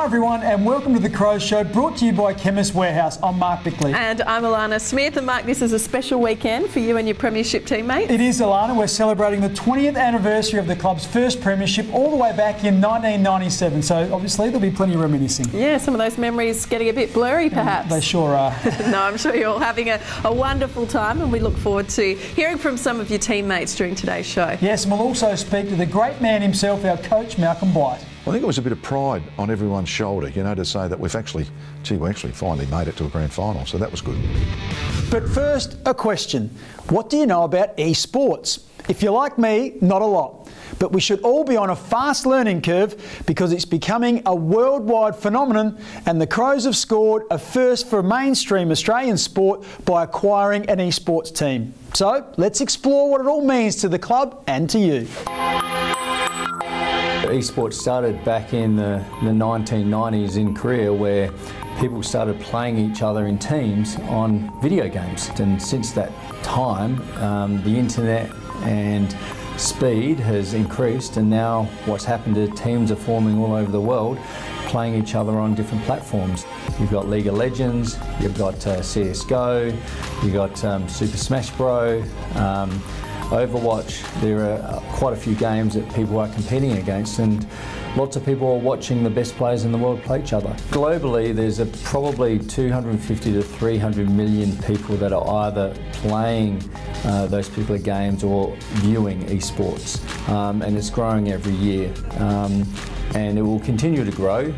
Hi everyone, and welcome to the Crows Show, brought to you by Chemist Warehouse. I'm Mark Bickley. And I'm Alana Smith. And Mark, this is a special weekend for you and your Premiership teammates. It is, Alana. We're celebrating the 20th anniversary of the club's first Premiership all the way back in 1997. So obviously there'll be plenty of reminiscing. Yeah, some of those memories getting a bit blurry perhaps. They sure are. No, I'm sure you're all having a wonderful time, and we look forward to hearing from some of your teammates during today's show. Yes, and we'll also speak to the great man himself, our coach, Malcolm Blight. I think it was a bit of pride on everyone's shoulder, you know, to say that we actually finally made it to a grand final, so that was good. But first, a question. What do you know about eSports? If you're like me, not a lot. But we should all be on a fast learning curve because it's becoming a worldwide phenomenon, and the Crows have scored a first for mainstream Australian sport by acquiring an eSports team. So let's explore what it all means to the club and to you. Esports started back in the 1990s in Korea, where people started playing each other in teams on video games. And since that time, the internet and speed has increased, and now what's happened is teams are forming all over the world, playing each other on different platforms. You've got League of Legends, you've got CSGO, you've got Super Smash Bros, Overwatch. There are quite a few games that people are competing against, and lots of people are watching the best players in the world play each other. Globally, there's probably 250 to 300 million people that are either playing those particular games or viewing esports, and it's growing every year. And it will continue to grow.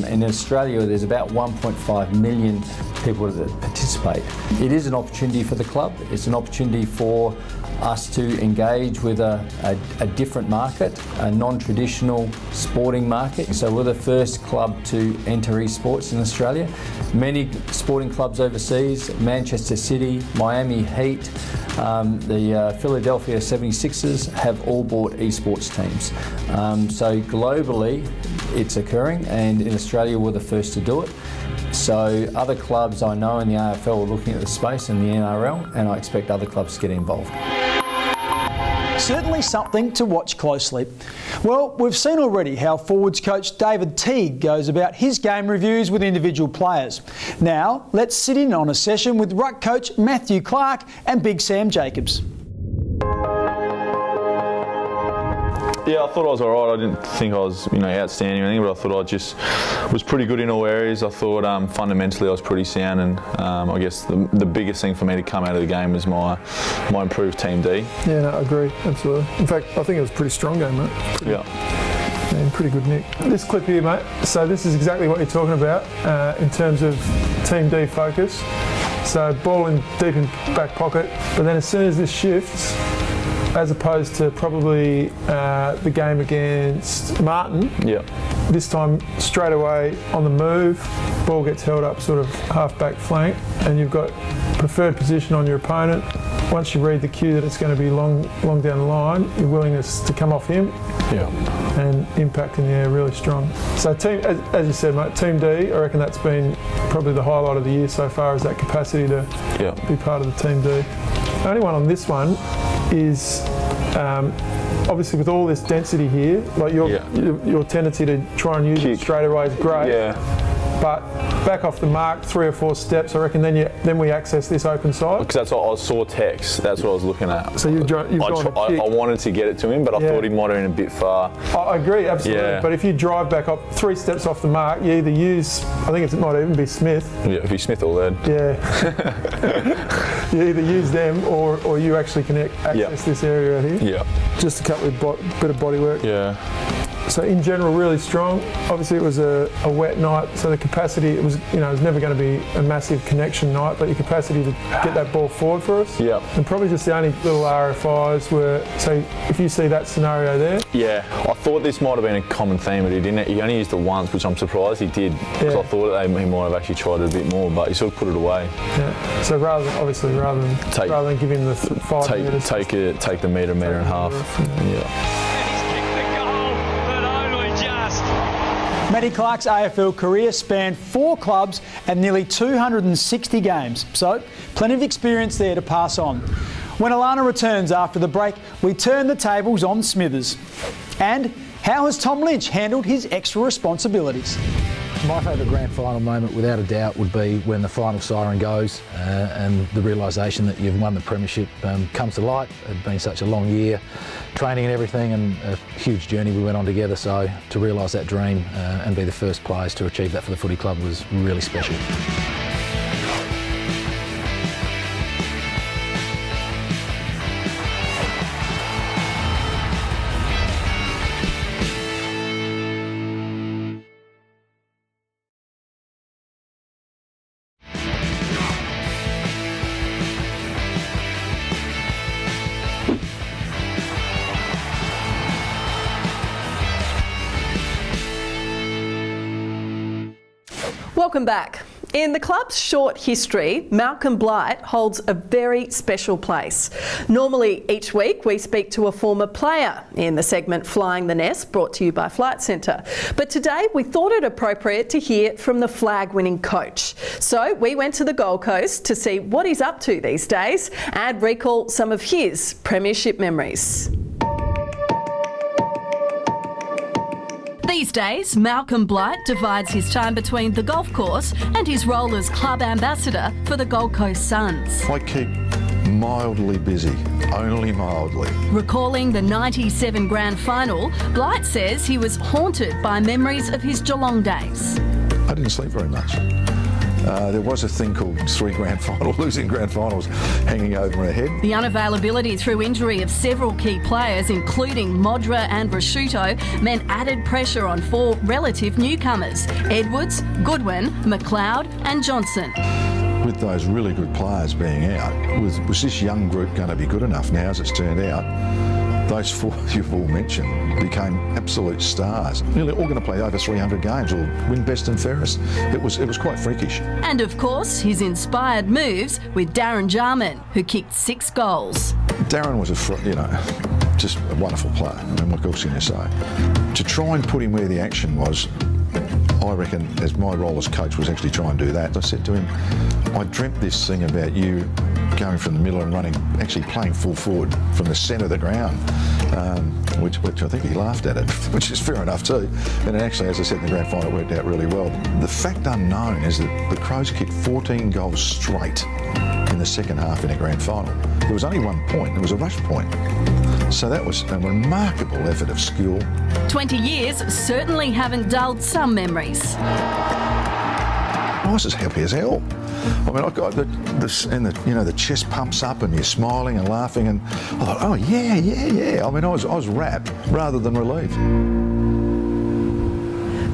In Australia, there's about 1.5 million people that participate. It is an opportunity for the club. It's an opportunity for us to engage with a different market, a non-traditional sporting market. So we're the first club to enter esports in Australia. Many sporting clubs overseas, Manchester City, Miami Heat, the Philadelphia 76ers have all bought esports teams. So globally it's occurring, and in Australia we're the first to do it. So other clubs I know in the AFL are looking at the space, and the NRL, and I expect other clubs to get involved. Certainly something to watch closely. Well, we've seen already how forwards coach David Teague goes about his game reviews with individual players. Now, let's sit in on a session with ruck coach Matthew Clark and Big Sam Jacobs. Yeah, I thought I was all right. I didn't think I was, outstanding or anything, but I thought I just was pretty good in all areas. I thought fundamentally I was pretty sound, and I guess the biggest thing for me to come out of the game was my improved team D. Yeah, no, I agree, absolutely. In fact, I think it was a pretty strong game, mate. Pretty good nick. This clip here, mate, so this is exactly what you're talking about in terms of team D focus. So ball in deep in back pocket, but then as soon as this shifts, as opposed to probably the game against Martin. Yeah. This time straight away on the move, ball gets held up sort of half-back flank, and you've got preferred position on your opponent. Once you read the cue that it's going to be long down the line, your willingness to come off him and impact in the air really strong. So team, as you said, mate, Team D, I reckon that's been probably the highlight of the year so far, is that capacity to be part of the Team D. The only one on this one is obviously with all this density here, like your tendency to try and use it straight away is great. Yeah. But back off the mark 3 or 4 steps, I reckon. Then we access this open side. Because that's what I saw text. That's what I was looking at. So I wanted to get it to him, but I thought he might have been a bit far. I agree, absolutely. Yeah. But if you drive back up 3 steps off the mark, you either use, I think it might even be Smith. Yeah, if he's Smith or Laird. Yeah. You either use them or you actually can access this area right here. Yeah. Just a couple of bit of body work. Yeah. So in general, really strong. Obviously, it was a wet night, so the capacity, it was never going to be a massive connection night, but your capacity to get that ball forward for us. Yeah. And probably just the only little RFIs were, so if you see that scenario there. Yeah, I thought this might have been a common theme, but he didn't. He only used it once, which I'm surprised he did, because I thought he might have actually tried it a bit more, but he sort of put it away. Yeah. So rather than give him the 5 metres. Take the metre and a half. Yeah. Matty Clark's AFL career spanned 4 clubs and nearly 260 games, so plenty of experience there to pass on. When Alana returns after the break, we turn the tables on Smithers. And How has Tom Lynch handled his extra responsibilities? My favourite grand final moment, without a doubt, would be when the final siren goes and the realisation that you've won the Premiership comes to light. It had been such a long year, training and everything, and a huge journey we went on together, so to realise that dream and be the first players to achieve that for the footy club was really special. Welcome back. In the club's short history, Malcolm Blight holds a very special place. Normally each week we speak to a former player in the segment Flying the Nest, brought to you by Flight Centre. But today we thought it appropriate to hear from the flag-winning coach. So we went to the Gold Coast to see what he's up to these days and recall some of his Premiership memories. These days, Malcolm Blight divides his time between the golf course and his role as club ambassador for the Gold Coast Suns. I keep mildly busy, only mildly. Recalling the '97 grand final, Blight says he was haunted by memories of his Geelong days. I didn't sleep very much. There was a thing called losing grand finals hanging over my head. The unavailability through injury of several key players, including Modra and Rasciuto, meant added pressure on four relative newcomers: Edwards, Goodwin, McLeod and Johnson. With those really good players being out, was this young group going to be good enough now, as it's turned out? Those four you've all mentioned became absolute stars. Nearly all going to play over 300 games or win best and fairest. It was quite freakish. And of course, his inspired moves with Darren Jarman, who kicked 6 goals. Darren was just a wonderful player, and what else can you say? To try and put him where the action was, I reckon, as my role as coach was actually try and do that. I said to him, I dreamt this thing about you going from the middle and actually playing full forward from the centre of the ground, which I think he laughed at it, which is fair enough too. And actually, as I said in the grand final, it worked out really well. The fact unknown is that the Crows kicked 14 goals straight in the second half in a grand final. There was only 1 point, it was a rush point. So that was a remarkable effort of skill. 20 years certainly haven't dulled some memories. I was as happy as hell. I mean, I got the chest pumps up and you're smiling and laughing, and I thought, oh yeah. I mean, I was rapt rather than relieved.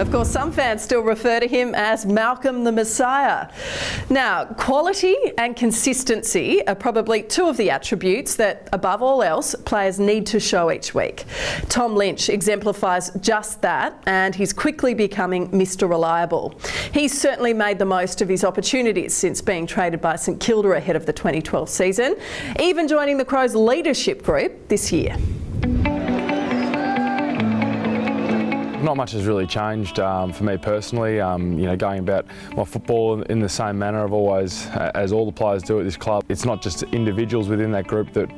Of course, some fans still refer to him as Malcolm the Messiah. Now, quality and consistency are probably two of the attributes that, above all else, players need to show each week. Tom Lynch exemplifies just that, and he's quickly becoming Mr. Reliable. He's certainly made the most of his opportunities since being traded by St Kilda ahead of the 2012 season, even joining the Crows leadership group this year. Not much has really changed for me personally. Going about my football in the same manner I've always, as all the players do at this club. It's not just individuals within that group that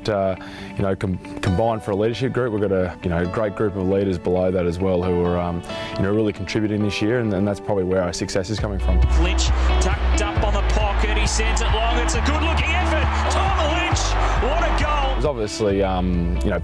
combine for a leadership group. We've got a great group of leaders below that as well who are really contributing this year, and that's probably where our success is coming from. Lynch tucked up on the pocket. He sends it long. It's a good-looking effort. Tom Lynch, what a goal! It was obviously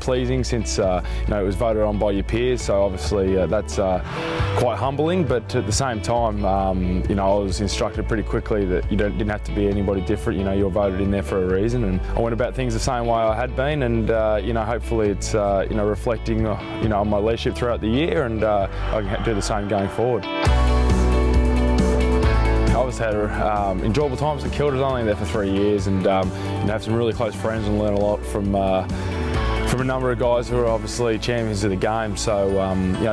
pleasing since it was voted on by your peers. So obviously that's quite humbling, but at the same time, I was instructed pretty quickly that you didn't have to be anybody different. You're voted in there for a reason, and I went about things the same way I had been, and hopefully it's reflecting on my leadership throughout the year, and I can do the same going forward. I obviously had enjoyable times at Kilda. I was only there for 3 years, and have some really close friends and learn a lot from a number of guys who are obviously champions of the game. So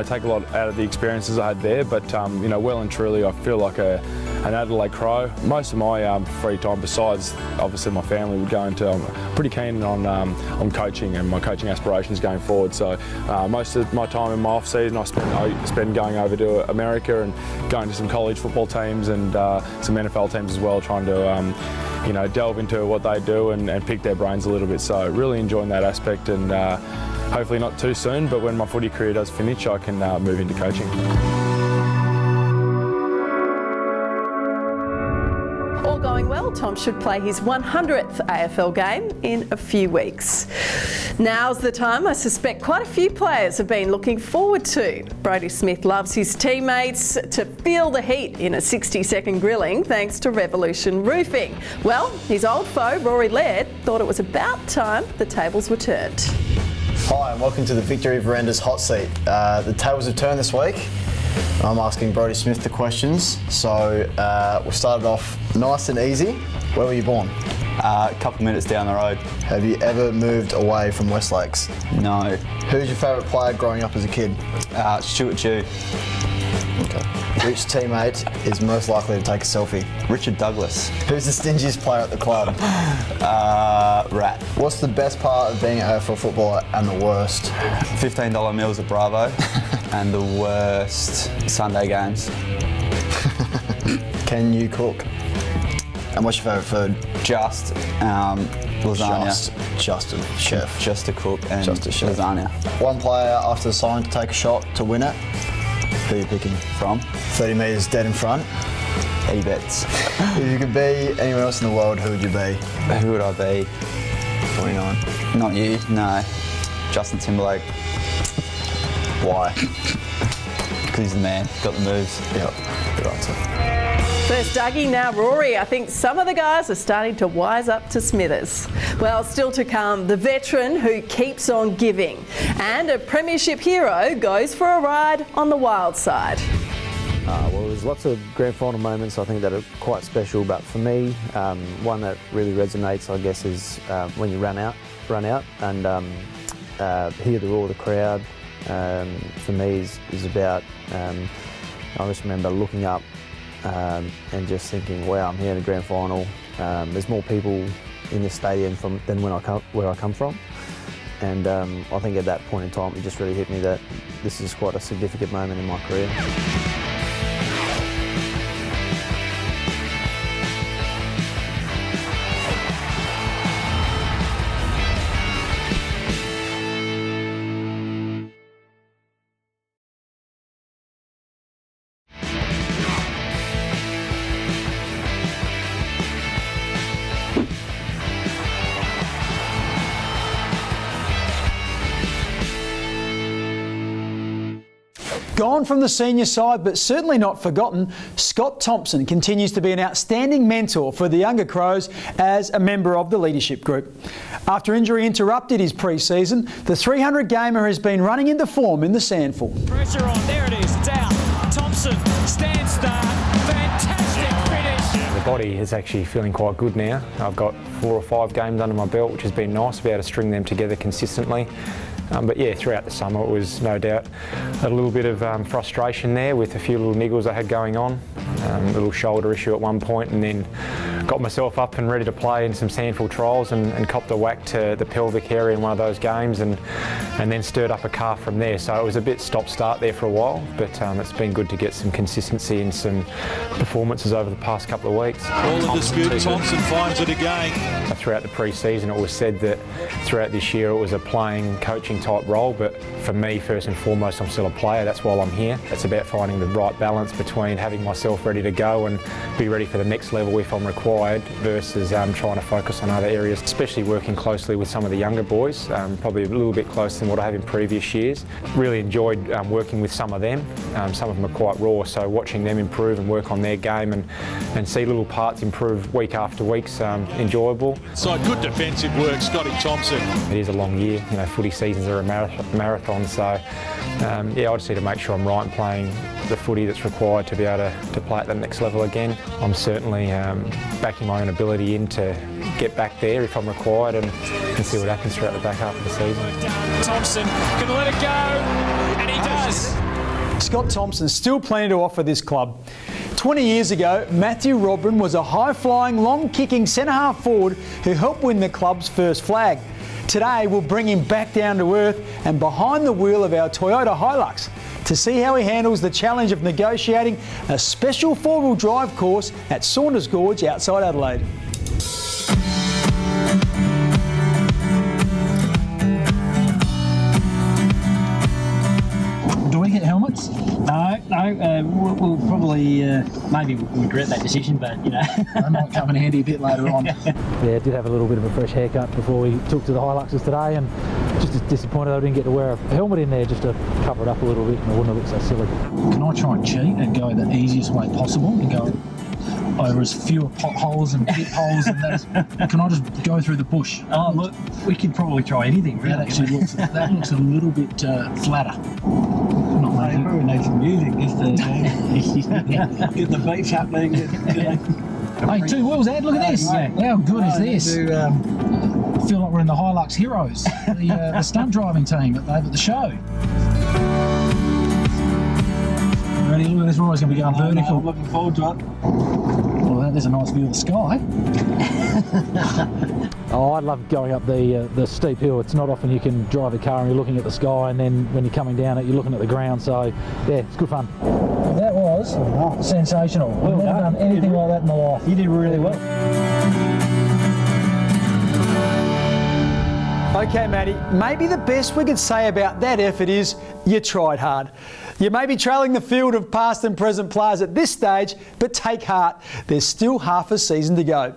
take a lot out of the experiences I had there, but well and truly I feel like an Adelaide Crow. Most of my free time, besides obviously my family, would go into, I'm pretty keen on coaching and my coaching aspirations going forward. So most of my time in my off season I spend going over to America and going to some college football teams and some NFL teams as well, trying to delve into what they do and pick their brains a little bit. So really enjoying that aspect, and hopefully not too soon, but when my footy career does finish, I can move into coaching. All going well, Tom should play his 100th AFL game in a few weeks. Now's the time I suspect quite a few players have been looking forward to. Brodie Smith loves his teammates to feel the heat in a 60-second grilling thanks to Revolution Roofing. Well, his old foe, Rory Laird, thought it was about time the tables were turned. Hi and welcome to the Victory Veranda's hot seat. The tables have turned this week. I'm asking Brodie Smith the questions. So we started off nice and easy. Where were you born? A couple minutes down the road. Have you ever moved away from West Lakes? No. Who's your favourite player growing up as a kid? Stuart Jew. Okay. Which teammate is most likely to take a selfie? Richard Douglas. Who's the stingiest player at the club? Rat. What's the best part of being an AFL footballer and the worst? $15 meals at Bravo and the worst Sunday games. Can you cook? And what's your favourite food? Just lasagna. Just a chef. Just a cook and Just a chef. lasagna. One player after the sign to take a shot to win it. Who are you picking? From? 30 metres dead in front. Eddie Betts. If you could be anyone else in the world, who would you be? Who would I be? 29. Not you, no. Justin Timberlake. Why? Because he's the man, got the moves. Yep, good answer. First Dougie, now Rory. I think some of the guys are starting to wise up to Smithers. Well, still to come, the veteran who keeps on giving. And a Premiership hero goes for a ride on the wild side. Well, there's lots of grand final moments I think that are quite special, but for me, one that really resonates, I guess, is when you run out and hear the roar of the crowd. For me is about, I just remember looking up and just thinking, wow, I'm here in the grand final. There's more people in this stadium than where I come from. And I think at that point in time, it just really hit me that this is quite a significant moment in my career. Gone from the senior side, but certainly not forgotten, Scott Thompson continues to be an outstanding mentor for the younger Crows as a member of the leadership group. After injury interrupted his pre-season, the 300 gamer has been running into form in the Sandful. Pressure on, there it is, it's out. Thompson, stand start, fantastic finish. The body is actually feeling quite good now. I've got 4 or 5 games under my belt, which has been nice to be able to string them together consistently. But yeah, throughout the summer it was no doubt a little bit of frustration there with a few little niggles I had going on. A little shoulder issue at one point, and then got myself up and ready to play in some Sandful trials and copped a whack to the pelvic area in one of those games and then stirred up a calf from there. So it was a bit stop-start there for a while, but it's been good to get some consistency and some performances over the past couple of weeks. All in dispute, Thompson finds it again. Throughout the pre-season it was said that throughout this year it was a playing, coaching type role, but for me first and foremost I'm still a player. That's why I'm here. It's about finding the right balance between having myself ready to go and be ready for the next level if I'm required versus trying to focus on other areas, especially working closely with some of the younger boys, probably a little bit closer than what I have in previous years. Really enjoyed working with some of them. Some of them are quite raw, so watching them improve and work on their game and see little parts improve week after week's enjoyable. So good defensive work, Scotty Thompson. It is a long year, you know, footy seasons are a marathon, so yeah, I just need to make sure I'm right in playing the footy that's required to be able to play at the next level again. I'm certainly backing my own ability in to get back there if I'm required and see what happens throughout the back half of the season. Thompson can let it go, and he does. Scott Thompson's still plenty to offer this club. 20 years ago, Matthew Robran was a high-flying, long-kicking centre-half forward who helped win the club's first flag. Today, we'll bring him back down to earth and behind the wheel of our Toyota Hilux to see how he handles the challenge of negotiating a special four-wheel drive course at Saunders Gorge outside Adelaide. chance? No, we'll probably maybe we'll regret that decision, but you know, that might come in handy a bit later on. Yeah, did have a little bit of a fresh haircut before we took to the Hiluxes today, and just disappointed I didn't get to wear a helmet in there just to cover it up a little bit, and it wouldn't have looked so silly. Can I try and cheat and go the easiest way possible and go over as fewer potholes and pit holes and that? Can I just go through the bush? Oh look, we could probably try anything. Really. That actually looks a little bit flatter. Not we probably need some music just to get the beats happening. Hey, 2 wheels, Ed, look at this. How good is this? I feel like we're in the Hilux Heroes, the stunt driving team over at the show. Ready? Look at this, we're always going to be going vertical. I'm looking forward to it. Well, there's a nice view of the sky. Oh, I love going up the steep hill. It's not often you can drive a car and you're looking at the sky, and then when you're coming down it, you're looking at the ground. So, yeah, it's good fun. Well, that was sensational. I've never done anything like that in my life. You did really well. Okay, Matty, maybe the best we could say about that effort is you tried hard. You may be trailing the field of past and present players at this stage, but take heart, there's still half a season to go.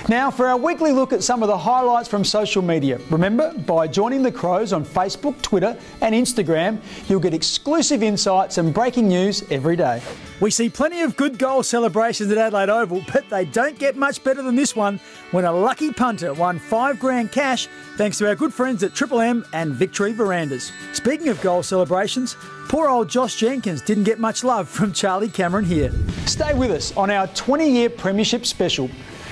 Now for our weekly look at some of the highlights from social media. Remember, by joining the Crows on Facebook, Twitter and Instagram, you'll get exclusive insights and breaking news every day. We see plenty of good goal celebrations at Adelaide Oval, but they don't get much better than this one when a lucky punter won $5 grand cash thanks to our good friends at Triple M and Victory Verandas. Speaking of goal celebrations, poor old Josh Jenkins didn't get much love from Charlie Cameron here. Stay with us on our 20-year Premiership special.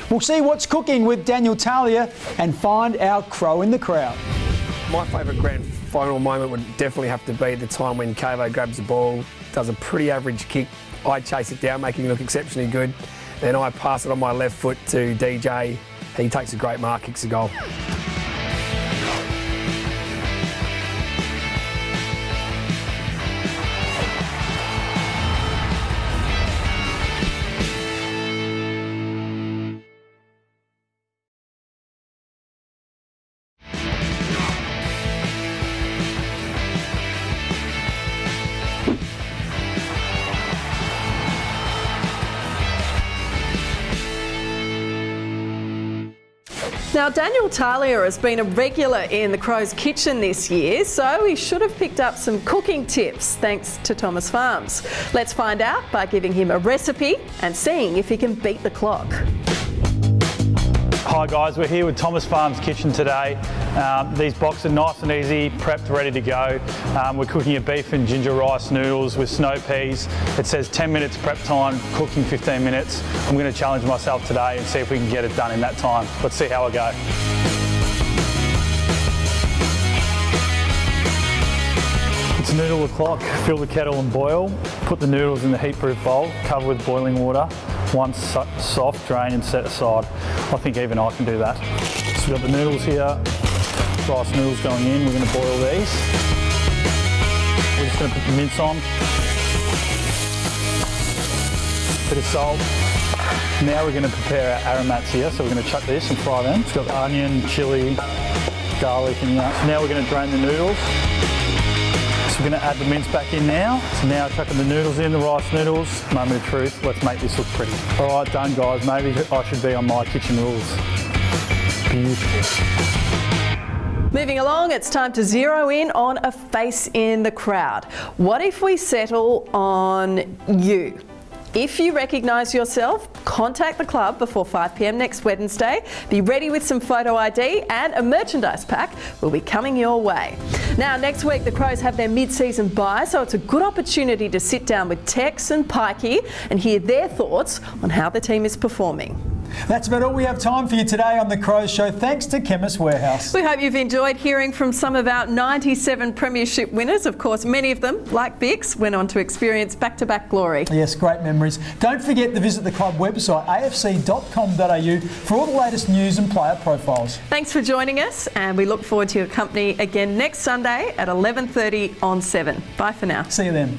We'll see what's cooking with Daniel Talia and find our crow in the crowd. My favourite grand final moment would definitely have to be the time when Cavo grabs the ball, does a pretty average kick. I chase it down, making it look exceptionally good. Then I pass it on my left foot to DJ. He takes a great mark, kicks a goal. Now, Daniel Talia has been a regular in the Crows kitchen this year, so he should have picked up some cooking tips thanks to Thomas Farms. Let's find out by giving him a recipe and seeing if he can beat the clock. Hi guys, we're here with Thomas Farms Kitchen today. These boxes are nice and easy, prepped, ready to go. We're cooking a beef and ginger rice noodles with snow peas. It says 10 minutes prep time, cooking 15 minutes. I'm going to challenge myself today and see if we can get it done in that time. Let's see how I go. It's noodle o'clock. Fill the kettle and boil. Put the noodles in the heat-proof bowl, cover with boiling water. Once soft, drain and set aside. I think even I can do that. So we've got the noodles here, rice noodles going in. We're going to boil these. We're just going to put the mince on. Bit of salt. Now we're going to prepare our aromats here. So we're going to chuck this and fry them. It's got onion, chilli, garlic and that. So now we're going to drain the noodles. So we're going to add the mince back in now. So now chucking the noodles in, the rice noodles. Moment of truth, let's make this look pretty. All right, done guys. Maybe I should be on my kitchen rules. Beautiful. Moving along, it's time to zero in on a face in the crowd. What if we settle on you? If you recognise yourself, contact the club before 5 p.m. next Wednesday. Be ready with some photo ID and a merchandise pack will be coming your way. Now, next week the Crows have their mid-season bye, so it's a good opportunity to sit down with Tex and Pikey and hear their thoughts on how the team is performing. That's about all we have time for you today on The Crows Show, thanks to Chemist Warehouse. We hope you've enjoyed hearing from some of our 97 Premiership winners. Of course, many of them, like Bix, went on to experience back-to-back glory. Yes, great memories. Don't forget to visit the club website, afc.com.au, for all the latest news and player profiles. Thanks for joining us, and we look forward to your company again next Sunday at 11:30 on 7. Bye for now. See you then.